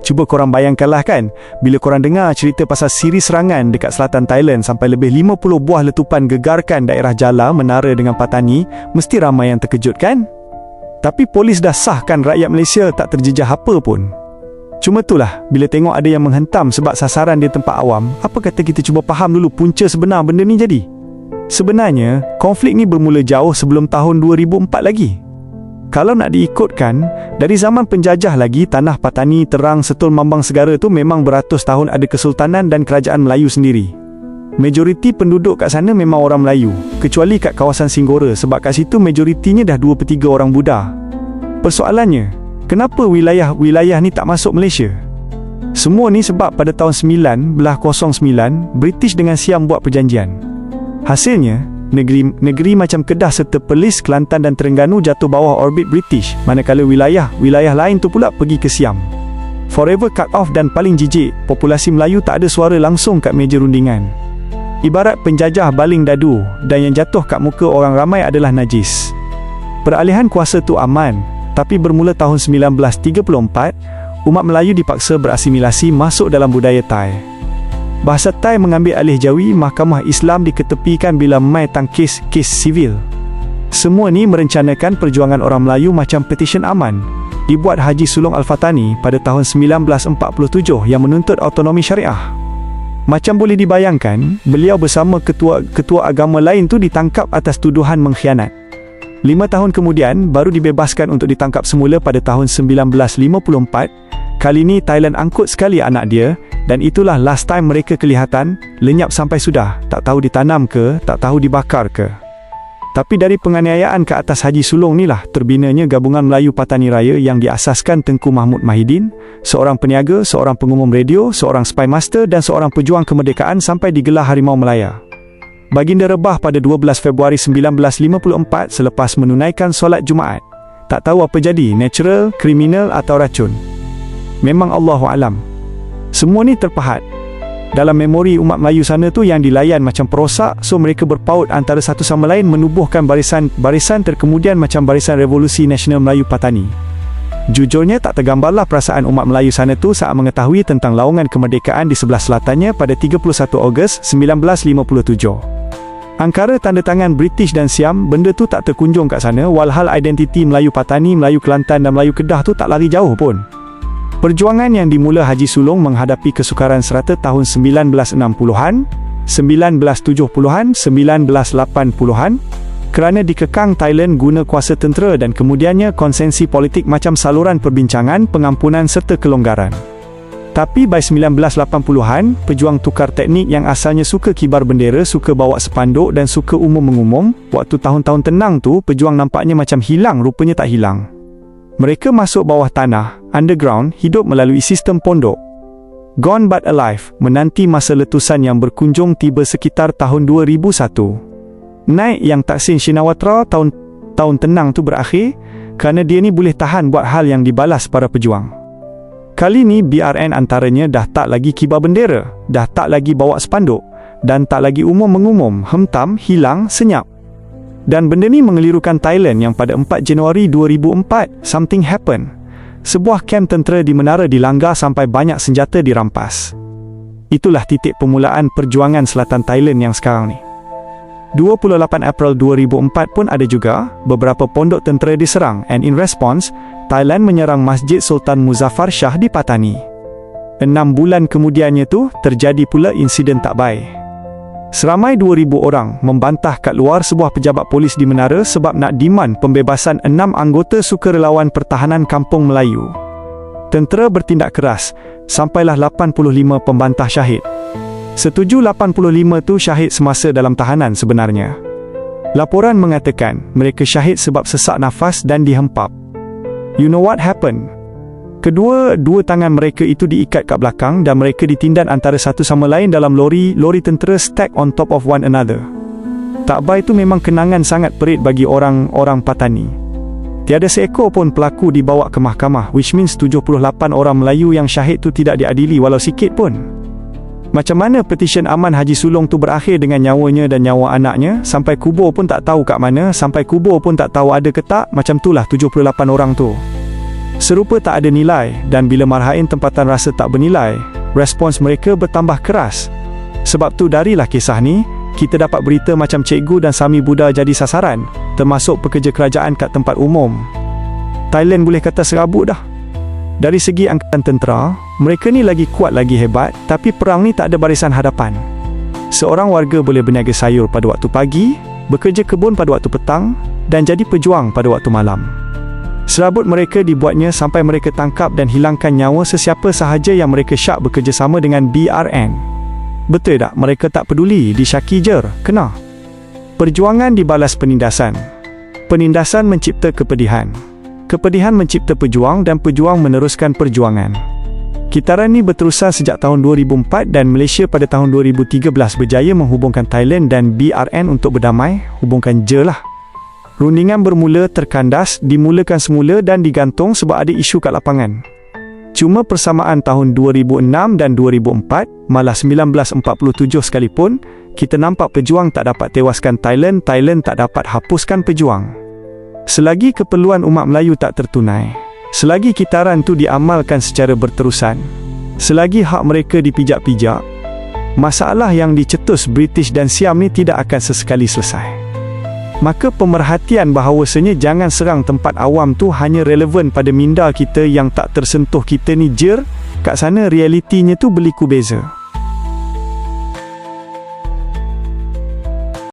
Cuba korang bayangkanlah kan, bila korang dengar cerita pasal siri serangan dekat selatan Thailand sampai lebih 50 buah letupan gegarkan daerah Jala, Menara dengan Patani, mesti ramai yang terkejut kan? Tapi polis dah sahkan rakyat Malaysia tak terjejah apa pun. Cuma itulah, bila tengok ada yang menghentam sebab sasaran dia tempat awam, apa kata kita cuba faham dulu punca sebenar benda ni jadi? Sebenarnya, konflik ni bermula jauh sebelum tahun 2004 lagi. Kalau nak diikutkan, dari zaman penjajah lagi, tanah Patani, Terang, Setul, Mambang Segara tu memang beratus tahun ada kesultanan dan kerajaan Melayu sendiri. Majoriti penduduk kat sana memang orang Melayu, kecuali kat kawasan Singgora sebab kat situ majoritinya dah 2/3 orang Buddha. Persoalannya, kenapa wilayah-wilayah ni tak masuk Malaysia? Semua ni sebab pada tahun 1909, British dengan Siam buat perjanjian. Hasilnya, negeri macam Kedah serta Perlis, Kelantan dan Terengganu jatuh bawah orbit British, manakala wilayah lain tu pula pergi ke Siam. Forever cut off dan paling jijik, populasi Melayu tak ada suara langsung kat meja rundingan. Ibarat penjajah baling dadu dan yang jatuh kat muka orang ramai adalah najis. Peralihan kuasa tu aman, tapi bermula tahun 1934, umat Melayu dipaksa berasimilasi masuk dalam budaya Thai. Bahasa Thai mengambil alih Jawi, mahkamah Islam diketepikan bila mai tang kes sivil. Semua ni merencanakan perjuangan orang Melayu macam petisyen aman. Dibuat Haji Sulong Al-Fatani pada tahun 1947 yang menuntut autonomi syariah. Macam boleh dibayangkan, beliau bersama ketua agama lain tu ditangkap atas tuduhan mengkhianat. 5 tahun kemudian, baru dibebaskan untuk ditangkap semula pada tahun 1954. Kali ni Thailand angkut sekali anak dia, dan itulah last time mereka kelihatan, lenyap sampai sudah, tak tahu ditanam ke, tak tahu dibakar ke. Tapi dari penganiayaan ke atas Haji Sulong ni lah terbinanya Gabungan Melayu Patani Raya yang diasaskan Tengku Mahmud Mahidin, seorang peniaga, seorang pengumum radio, seorang spy master dan seorang pejuang kemerdekaan sampai digelar Harimau Melaya. Baginda rebah pada 12 Februari 1954 selepas menunaikan solat Jumaat. Tak tahu apa jadi, natural, kriminal atau racun. Memang Allahu'alam. Semua ni terpahat dalam memori umat Melayu sana tu yang dilayan macam perosak, so mereka berpaut antara satu sama lain menubuhkan barisan terkemudian macam Barisan Revolusi Nasional Melayu Patani. Jujurnya tak tergambarlah perasaan umat Melayu sana tu saat mengetahui tentang laungan kemerdekaan di sebelah selatannya pada 31 Ogos 1957. Angkara tanda tangan British dan Siam, benda tu tak terkunjung kat sana, walhal identiti Melayu Patani, Melayu Kelantan dan Melayu Kedah tu tak lari jauh pun. Perjuangan yang dimula Haji Sulong menghadapi kesukaran serata tahun 1960-an, 1970-an, 1980-an kerana dikekang Thailand guna kuasa tentera dan kemudiannya konsensi politik macam saluran perbincangan, pengampunan serta kelonggaran. Tapi by 1980-an, pejuang tukar teknik yang asalnya suka kibar bendera, suka bawa sepanduk dan suka umum-mengumum, waktu tahun-tahun tenang tu, pejuang nampaknya macam hilang, rupanya tak hilang. Mereka masuk bawah tanah, underground, hidup melalui sistem pondok. Gone but alive, menanti masa letusan yang berkunjung tiba sekitar tahun 2001. Naik yang Taksin Shinawatra tahun tenang tu berakhir, kerana dia ni boleh tahan buat hal yang dibalas para pejuang. Kali ni BRN antaranya dah tak lagi kibar bendera, dah tak lagi bawa spanduk, dan tak lagi umum-mengumum, hentam, hilang, senyap. Dan benda ni mengelirukan Thailand yang pada 4 Januari 2004, something happen. Sebuah kem tentera di Menara dilanggar sampai banyak senjata dirampas. Itulah titik permulaan perjuangan selatan Thailand yang sekarang ni. 28 April 2004 pun ada juga, beberapa pondok tentera diserang, and in response, Thailand menyerang Masjid Sultan Muzaffar Shah di Patani. 6 bulan kemudiannya tu, terjadi pula insiden tak baik. Seramai 2,000 orang membantah kat luar sebuah pejabat polis di Menara sebab nak demand pembebasan 6 anggota Sukarelawan Pertahanan Kampung Melayu. Tentera bertindak keras, sampailah 85 pembantah syahid. Setuju 85 tu syahid semasa dalam tahanan sebenarnya. Laporan mengatakan mereka syahid sebab sesak nafas dan dihempap. You know what happened? Dua tangan mereka itu diikat kat belakang dan mereka ditindan antara satu sama lain dalam lori tentera stack on top of one another. Takbai itu memang kenangan sangat perit bagi orang-orang Patani. Tiada seekor pun pelaku dibawa ke mahkamah, which means 78 orang Melayu yang syahid tu tidak diadili walau sikit pun. Macam mana petisyen aman Haji Sulong tu berakhir dengan nyawanya dan nyawa anaknya, sampai kubur pun tak tahu kat mana, sampai kubur pun tak tahu ada ke tak, macam itulah 78 orang tu. Serupa tak ada nilai, dan bila marhain tempatan rasa tak bernilai, respons mereka bertambah keras. Sebab tu darilah kisah ni, kita dapat berita macam cikgu dan Sami Buddha jadi sasaran, termasuk pekerja kerajaan kat tempat umum. Thailand boleh kata serabut dah. Dari segi angkatan tentera, mereka ni lagi kuat lagi hebat, tapi perang ni tak ada barisan hadapan. Seorang warga boleh berniaga sayur pada waktu pagi, bekerja kebun pada waktu petang, dan jadi pejuang pada waktu malam. Serabut mereka dibuatnya sampai mereka tangkap dan hilangkan nyawa sesiapa sahaja yang mereka syak bekerjasama dengan BRN. Betul tak? Mereka tak peduli, disyaki je, kena. Perjuangan dibalas penindasan. Penindasan mencipta kepedihan. Kepedihan mencipta pejuang dan pejuang meneruskan perjuangan. Kitaran ni berterusan sejak tahun 2004 dan Malaysia pada tahun 2013 berjaya menghubungkan Thailand dan BRN untuk berdamai, hubungkan je lah. Rundingan bermula terkandas, dimulakan semula dan digantung sebab ada isu kat lapangan. Cuma persamaan tahun 2006 dan 2004, malah 1947 sekalipun, kita nampak pejuang tak dapat tewaskan Thailand, Thailand tak dapat hapuskan pejuang. Selagi keperluan umat Melayu tak tertunai, selagi kitaran tu diamalkan secara berterusan, selagi hak mereka dipijak-pijak, masalah yang dicetus British dan Siam ni tidak akan sesekali selesai. Maka pemerhatian bahawasanya jangan serang tempat awam tu hanya relevan pada minda kita yang tak tersentuh kita ni jer, kat sana realitinya tu berliku beza.